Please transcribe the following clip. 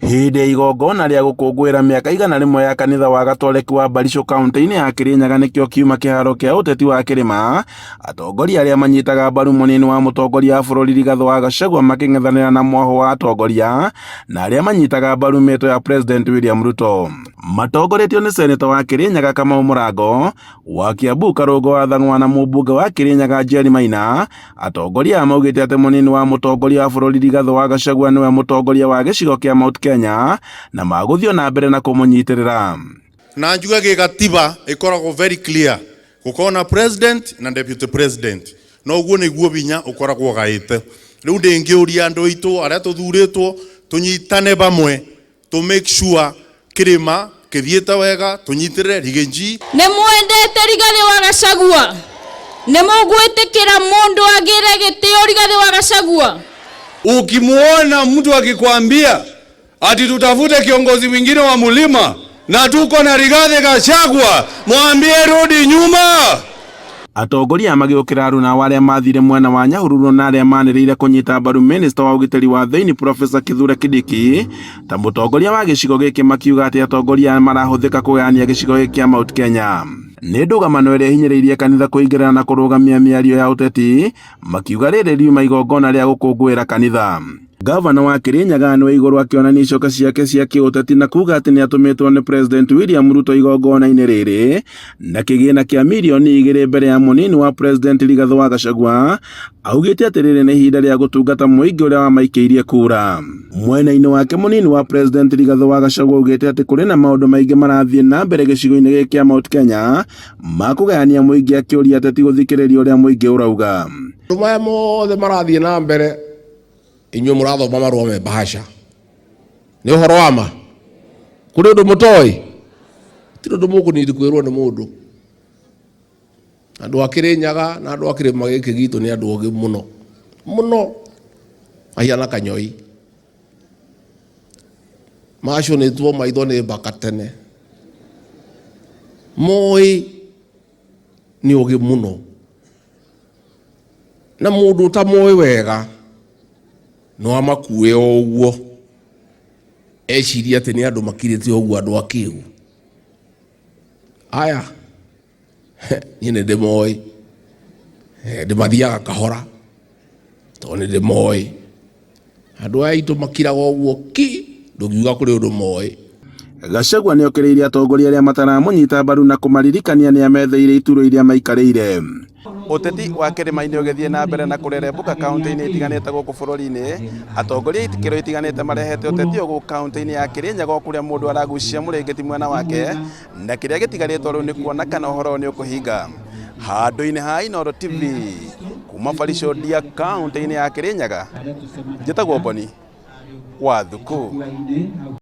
Hĩndĩ ya igongona rĩa gũkũngũĩra mĩaka 100 ya kanitha wa Gatoreki wa Barisho kaunti-inĩ ya Kirinyaga nĩkĩo kiuma kĩharo kĩa ũteti wa Kĩrĩma, atongoria arĩa manyitaga mbaru mũnini wa mũtongoria wa bũrũri Rigathĩ wa Gachagua makĩng'ethanĩra na mwaho wa atongoria na arĩa manyitaga mbaru mĩto ya President William Ruto. Matongoretio nĩ seneta wa Kirinyaga Kamau Mũrango, wa Kiambu Karũngũ wa Thang'wa na mũmbunge wa Kirinyaga Njeri Maina. Atongoria maugĩte atĩ mũnini wa mũtongoria wa bũrũri Rigathĩ wa Gachagua nĩwe mũtongoria wa gĩcigo kĩa Mount Kenya na magũthio na mbere na kũmũnyitĩrĩra. Na njuga gĩgatiba ĩkoragwo very clear, gũkorwo na president na deputy president, no guo nĩguo binya ũkoragwo gaĩte. Rĩu ndĩngĩũria andũ aitũ arĩa tũthurĩtwo tũnyitane bamwe to make sure Kĩrĩma kĩthiĩte wega, tũnyitĩrĩre Rigathĩ. Nĩ mwendete Rigathĩ wa Gachagua? Nĩ mũgwĩtĩkĩra mũndũ agĩre gĩtĩo Rigathĩ wa Gachagua? Ukimuona mtu akikwambia ati tutafute kiongozi mwingine wa mlima na tuko na Rigathĩ Gachagua, mwambie rudi nyuma. Atongoria magĩũkĩra aruna arĩa mathire mwena wa Nyahururu na arĩa manĩrĩire kũnyita mbaru Minister wa ũgitĩri wa thĩinĩ Professor Kithure Kindiki ta mũtongoria wa gĩcigo gĩkĩ, makiuga atĩ atongoria marahũthĩka kũgayania gĩcigo gĩkĩ kĩa Mount Kenya. Nĩ ndũgamano ĩrĩa hinyĩrĩirie kanitha kũingĩrĩra na kũrũgamia mĩario ya ũteti, makiuga rĩrĩ riuma igongona rĩa gũkũngũĩra kanitha. Gavana wa Kirinyaga nĩwe igũrũ akĩonania icoka ciake cia kĩũteti na kuga atĩ nĩ atũmĩtwo nĩ President William Ruto igongona-inĩ rĩrĩ na kĩgĩna kĩa mirioni 2 mbere ya mũnini wa President Rigathĩ wa Gachagua, augĩte atĩ rĩrĩ nĩ ihinda rĩa gũtungata mũingĩ ũrĩa wamaikĩirie kura. Mwena-inĩ wake mũnini wa President Rigathĩ wa Gachagua augĩte atĩ kũrĩ na maũndũ maingĩ marathiĩ na mbere gĩcigo-inĩ gĩkĩ kĩa Mount Kenya ma kũgayania mũingĩ, akĩũria ateti gũthikĩrĩria ũrĩa mũingĩ ũrauga. Maya mothe marathiĩ na mbere inyuĩ mũrathoma marũa me bahasha, nĩ ũhoro wa ma? Kũrĩ ũndũ mũtoĩ? Ti ũndũ mũkũnindi kwĩrwo nĩ mũndũ. Andũ a Kirinyaga na andũ a Kĩrĩma gĩkĩ gitũ nĩ andũ ogĩ mũno mũno, ahiana kanyoi, maconĩtwo maitho nĩ mbaka tene, moĩ nĩ ogĩ mũno, na mũndũ ũtamoĩ wega no amakuwe o ũguo eciria atĩ nĩ andũ makirĩte ũguo andũ akĩu. Aya niĩ nĩ ndĩmoĩ, ndĩmathiaga kahora tondũ nĩ ndĩmoĩ. Andũ aya aitũ makiraga ũguo ki, ndũngiuga kũrĩ ũndũ moĩ. Gachagua nĩ okĩrĩire atongoria arĩa mataramũnyita mbaru na kũmaririkania nĩ ametheire ituro iria maikarĩire. Ũteti wa Kĩrĩma-inĩ ũgĩthiĩ na mbere na kũrerembũka kaunti-inĩ itiganĩte gũkũ bũrũri-inĩ, atongoria itikĩro itiganĩte marehete ũteti gũkũ kaunti-inĩ ya Kirinyaga, kũrĩa mũndũ aragucia mũrĩngĩti mwena wake, na kĩrĩa gĩtigarĩtwo rĩu nĩ kuona kana ũhoro nĩ ũkũhinga. Handũ-inĩ ha Inooro TV kuma Barisho Ndia kaunti-inĩ ya Kirinyaga, njĩtagwo Boni wa Thuku.